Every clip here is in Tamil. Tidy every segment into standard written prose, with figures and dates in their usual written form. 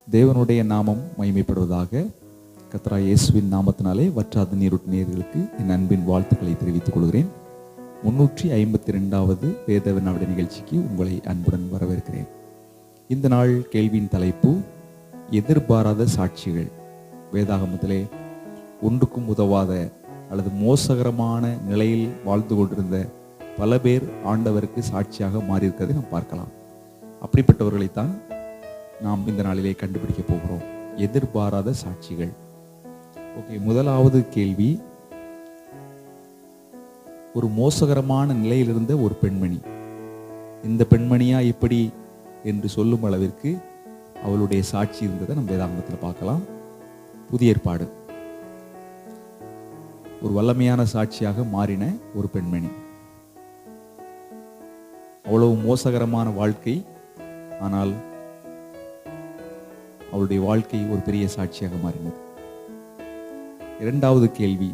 தேவனுடைய நாமம் மகிமைப்படுவதாக. கர்த்தராகிய இயேசுவின் நாமத்தினாலே வற்றாத நீரூற்று நேயர்களுக்கு என் அன்பின் வாழ்த்துக்களை தெரிவித்துக் கொள்கிறேன். 352வது வேத வினாவிடை நிகழ்ச்சிக்கு உங்களை அன்புடன் வரவேற்கிறேன். இந்த நாள் கேள்வியின் தலைப்பு எதிர்பாராத சாட்சிகள். வேதாகமத்திலே ஒன்றுக்கும் உதவாத அல்லது மோசகரமான நிலையில் வாழ்ந்து கொண்டிருந்த பல பேர் ஆண்டவருக்கு சாட்சியாக மாறியிருக்கிறதை நாம் பார்க்கலாம். அப்படிப்பட்டவர்களைத்தான் நாம் இந்த நாளிலே கண்டுபிடிக்க போகிறோம். எதிர்பாராத சாட்சிகள். ஓகே, முதலாவது கேள்வி, ஒரு மோசகரமான நிலையில் இருந்த ஒரு பெண்மணி, இந்த பெண்மணியா இப்படி என்று சொல்லும் அளவிற்கு அவளுடைய சாட்சி இருந்ததை நம்ம வேதாகமத்தில் பார்க்கலாம். புதிய ஏற்பாடு ஒரு வல்லமையான சாட்சியாக மாறின ஒரு பெண்மணி. அவ்வளவு மோசகரமான வாழ்க்கை, ஆனால் அவளுடைய வாழ்க்கை ஒரு பெரிய சாட்சியாக மாறினது. இரண்டாவது கேள்வி,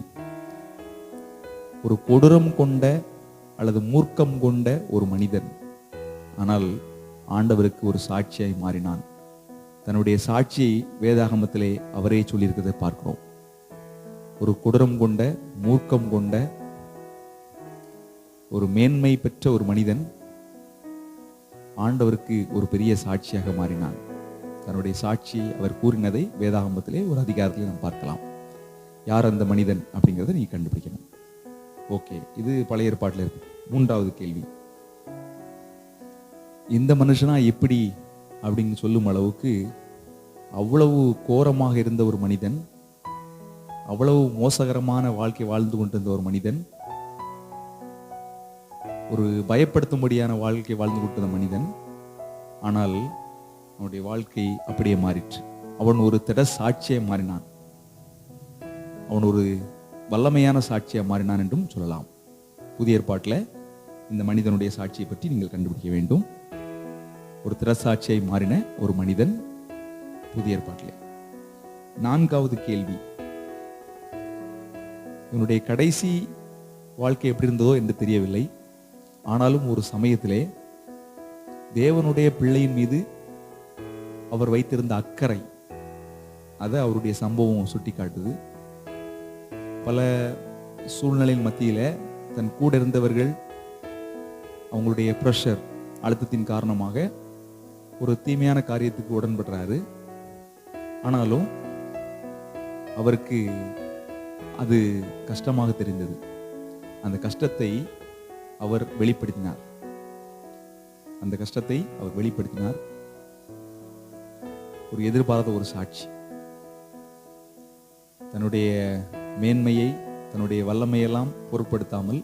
ஒரு கொடூரம் கொண்ட அல்லது மூர்க்கம் கொண்ட ஒரு மனிதன், ஆனால் ஆண்டவருக்கு ஒரு சாட்சியாய் மாறினான். தன்னுடைய சாட்சியை வேதாகமத்திலே அவரே சொல்லியிருக்கிறதை பார்க்கிறோம். ஒரு கொடூரம் கொண்ட மூர்க்கம் கொண்ட ஒரு மேன்மை பெற்ற ஒரு மனிதன் ஆண்டவருக்கு ஒரு பெரிய சாட்சியாக மாறினான். தன்னுடைய சாட்சியை அவர் கூறினதை வேதாகமத்திலே ஒரு அதிகாரத்திலே நாம் பார்க்கலாம். யார் அந்த மனிதன் அப்படிங்கிறத நீங்க கண்டுபிடிக்கணும். ஓகே, இது பழைய ஏற்பாட்டில் இருக்கு. மூன்றாவது கேள்வி, இந்த மனுஷனா எப்படி அப்படின்னு சொல்லும் அளவுக்கு அவ்வளவு கோரமாக இருந்த ஒரு மனிதன், அவ்வளவு மோசகரமான வாழ்க்கை வாழ்ந்து கொண்டிருந்த ஒரு மனிதன், ஒரு பயப்படுத்தும்படியான வாழ்க்கை வாழ்ந்து கொண்டிருந்த மனிதன், ஆனால் அவனுடைய வாழ்க்கை அப்படியே மாறிற்று. அவன் ஒரு திட சாட்சியை மாறினான். அவன் ஒரு வல்லமையான சாட்சியை மாறினான் என்றும் சொல்லலாம். புதிய ஏற்பாட்டில் இந்த மனிதனுடைய சாட்சியை பற்றி நீங்கள் கண்டுபிடிக்க வேண்டும். ஒரு திட சாட்சியை மாறின ஒரு மனிதன் புதிய ஏற்பாட்டில். நான்காவது கேள்வி, இவனுடைய கடைசி வாழ்க்கை எப்படி இருந்ததோ என்று தெரியவில்லை. ஆனாலும் ஒரு சமயத்திலே தேவனுடைய பிள்ளையின் மீது அவர் வைத்திருந்த அக்கறை, அதை அவருடைய சம்பவம் சுட்டி காட்டுது. பல சூழ்நிலையின் மத்தியில தன் கூட இருந்தவர்கள் அவங்களுடைய பிரஷர், அழுத்தத்தின் காரணமாக ஒரு தீமையான காரியத்துக்கு உடன்படுறாரு. ஆனாலும் அவருக்கு அது கஷ்டமாக தெரிந்தது. அந்த கஷ்டத்தை அவர் வெளிப்படுத்தினார். அந்த கஷ்டத்தை அவர் வெளிப்படுத்தினார். ஒரு எதிர்பாராத ஒரு சாட்சி. தன்னுடைய மேன்மையை, தன்னுடைய வல்லமையெல்லாம் பொருட்படுத்தாமல்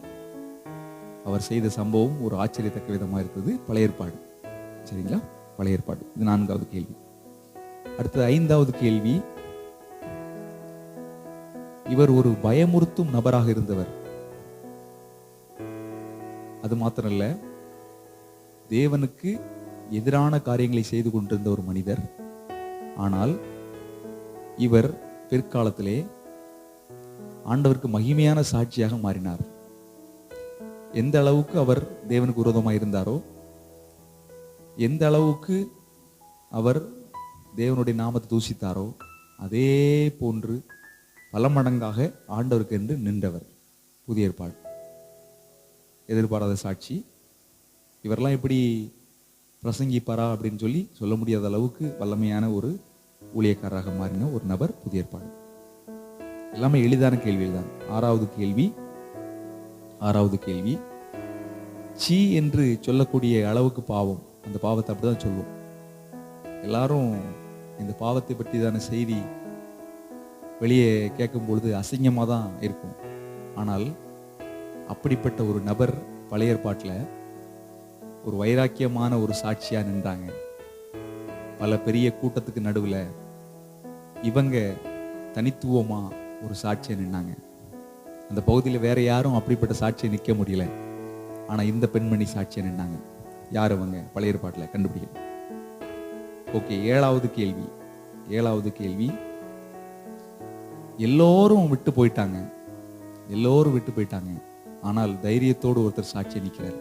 அவர் செய்த சம்பவம் ஒரு ஆச்சரியத்தக்க விதமாக இருந்தது. பழைய ஏற்பாடு. சரிங்களா? பழைய ஏற்பாடு. இது நான்காவது கேள்வி. அடுத்தது ஐந்தாவது கேள்வி, இவர் ஒரு பயமுறுத்தும் நபராக இருந்தவர். அது மாத்திரமல்ல, தேவனுக்கு எதிரான காரியங்களை செய்து கொண்டிருந்த ஒரு மனிதர். ஆனால் இவர் பிற்காலத்திலே ஆண்டவருக்கு மகிமையான சாட்சியாக மாறினார். எந்த அளவுக்கு அவர் தேவனுக்கு விரோதமாக இருந்தாரோ, எந்த அளவுக்கு அவர் தேவனுடைய நாமத்தை தூஷித்தாரோ, அதே போன்று பல மடங்காக ஆண்டவருக்கு என்று நின்றவர். புதிய ஏற்பாடு. எதிர்பாராத சாட்சி. இவரெல்லாம் எப்படி பிரசங்கிப்பாரா அப்படின்னு சொல்லி சொல்ல முடியாத அளவுக்கு வல்லமையான ஒரு ஊழியக்காரராக மாறின ஒரு நபர். புதிய ஏற்பாடு. எல்லாமே எளிதான கேள்விகள் தான். ஆறாவது கேள்வி, சீ என்று சொல்லக்கூடிய அளவுக்கு பாவம். அந்த பாவத்தை அப்படிதான் சொல்லுவோம். எல்லாரும் இந்த பாவத்தை பற்றி தான செய்தி வெளியே கேட்கும் பொழுது அசிங்கமாக தான் இருக்கும். ஆனால் அப்படிப்பட்ட ஒரு நபர் பழைய ஏற்பாட்டில் ஒரு வைராக்கியமான ஒரு சாட்சியா நின்றாங்க. பல பெரிய கூட்டத்துக்கு நடுவில் இவங்க தனித்துவமா ஒரு சாட்சியை நின்னாங்க. அந்த பகுதியில் வேற யாரும் அப்படிப்பட்ட சாட்சியை நிற்க முடியல. ஆனா இந்த பெண்மணி சாட்சியை நின்னாங்க. யார் அவங்க? பழைய ஏற்பாட்டில் கண்டுபிடிக்கணும். ஓகே, ஏழாவது கேள்வி, எல்லோரும் விட்டு போயிட்டாங்க. ஆனால் தைரியத்தோடு ஒருத்தர் சாட்சியை நிற்கிறார்.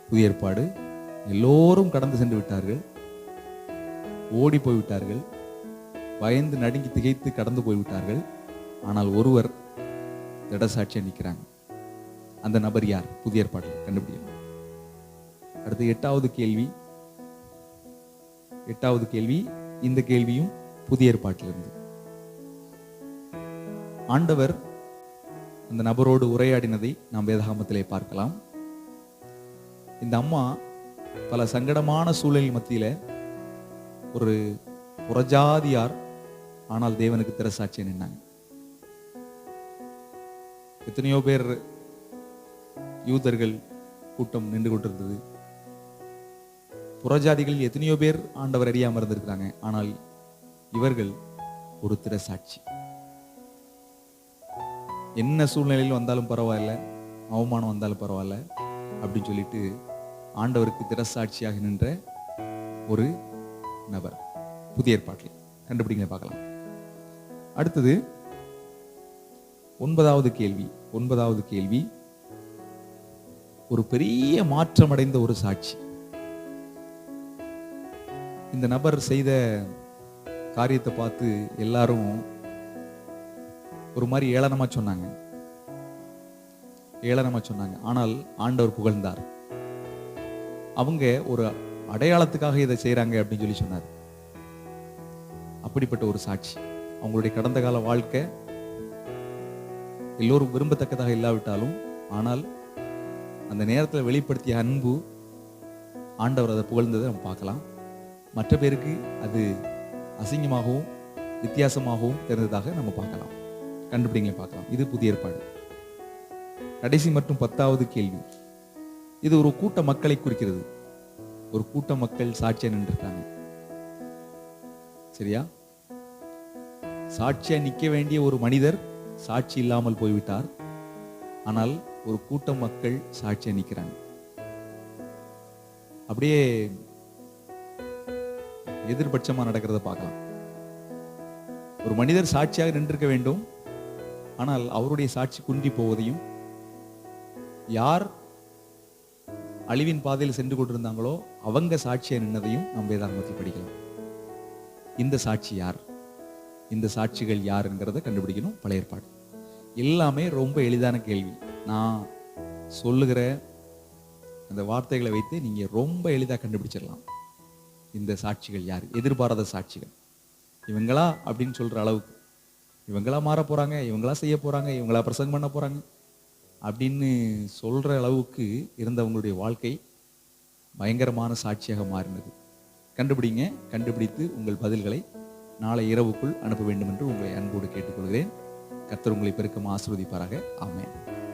புதிய ஏற்பாடு. எல்லோரும் கடந்து சென்று விட்டார்கள். ஓடி போய்விட்டார்கள், பயந்து நடுங்கி திகைத்து கடந்து போய்விட்டார்கள். ஆனால் ஒருவர் திடசாட்சியா நிற்கிறாங்க. அந்த நபர் யார்? புதிய ஏற்பாட்டில் கண்டுபிடிக்கணும். அடுத்து எட்டாவது கேள்வி. இந்த கேள்வியும் புதிய ஏற்பாட்டிலிருந்து. ஆண்டவர் அந்த நபரோடு உரையாடினதை நாம் வேதாகமத்திலே பார்க்கலாம். இந்த அம்மா பல சங்கடமான சூழலின் மத்தியில ஒரு புறஜாதியார், ஆனால் தேவனுக்கு திறசாட்சியா நின்னாங்க. எத்தனையோ பேர் யூதர்கள் கூட்டம் நின்று கொண்டிருந்தது. புறஜாதிகள் எத்தனையோ பேர் ஆண்டவர் அறியாம இருந்திருக்கிறாங்க. ஆனால் இவர்கள் ஒரு திறசாட்சி. என்ன சூழ்நிலையில் வந்தாலும் பரவாயில்ல, அவமானம் வந்தாலும் பரவாயில்ல அப்படின்னு சொல்லிட்டு ஆண்டவருக்கு திறசாட்சியாக நின்ற ஒரு நபர் புதிய ஏற்பாட்டில். கண்டுபிடிங்க பார்க்கலாம். அடுத்தது 9வது கேள்வி. ஒரு பெரிய மாற்றமடைந்த ஒரு சாட்சி. இந்த நபர் செய்த காரியத்தை பார்த்து எல்லாரும் ஒரு மாதிரி ஏளனமா சொன்னாங்க. ஆனால் ஆண்டவர் புகழ்ந்தார். அவங்க ஒரு அடையாளத்துக்காக இதை செய்யறாங்க அப்படின்னு சொல்லி சொன்னார். அப்படிப்பட்ட ஒரு சாட்சி. அவங்களுடைய கடந்த கால வாழ்க்கை எல்லோரும் விரும்பத்தக்கதாக இல்லாவிட்டாலும், ஆனால் அந்த நேரத்தில் வெளிப்படுத்திய அன்பு, ஆண்டவர் அதை புகழ்ந்ததை நம்ம பார்க்கலாம். மற்ற பேருக்கு அது அசிங்கமாகவும் வித்தியாசமாகவும் தெரிந்ததாக நம்ம பார்க்கலாம். கண்டுபிடிங்களே பார்க்கலாம். இது புதிய ஏற்பாடு. கடைசி மற்றும் 10வது கேள்வி. இது ஒரு கூட்ட மக்களை குறிக்கிறது. ஒரு கூட்ட மக்கள் சாட்சியா நின்றுட்டாங்க. சரியா? சாட்சியா நிற்க வேண்டிய ஒரு மனிதர் சாட்சி இல்லாமல் போய்விட்டார். ஆனால் ஒரு கூட்ட மக்கள் சாட்சியா நிற்கிறாங்க. அப்படியே எதிர்பட்சமா நடக்கிறத பார்க்கலாம். ஒரு மனிதர் சாட்சியாக நின்றிருக்க வேண்டும், ஆனால் அவருடைய சாட்சி குன்றி போவதையும், யார் அழிவின் பாதையில் சென்று கொண்டிருந்தாங்களோ அவங்க சாட்சியா நின்னதையும் நாம் வேதாகமத்தில் படிக்கலாம். இந்த சாட்சி யார்? இந்த சாட்சிகள் யார் என்கிறத கண்டுபிடிக்கணும். பழைய ஏற்பாடு. எல்லாமே ரொம்ப எளிதான கேள்வி. நான் சொல்லுகிற அந்த வார்த்தைகளை வைத்து நீங்க ரொம்ப எளிதாக கண்டுபிடிச்சிடலாம். இந்த சாட்சிகள் யார்? எதிர்பாராத சாட்சிகள். இவங்களா அப்படின்னு சொல்ற அளவுக்கு, இவங்களா மாற போறாங்க, இவங்களா செய்ய போறாங்க, இவங்களா பிரசங்கம் பண்ண போறாங்க அப்படின்னு சொல்ற அளவுக்கு இருந்தவங்களுடைய வாழ்க்கை பயங்கரமான சாட்சியாக மாறினது. கண்டுபிடிங்க. கண்டுபிடித்து உங்கள் பதில்களை நாளை இரவுக்குள் அனுப்ப வேண்டும் என்று உங்களை அன்போடு கேட்டுக்கொள்கிறேன். கர்த்தர் உங்களை பெருக்கம் ஆசீர்வதிப்பாராக. ஆமென்.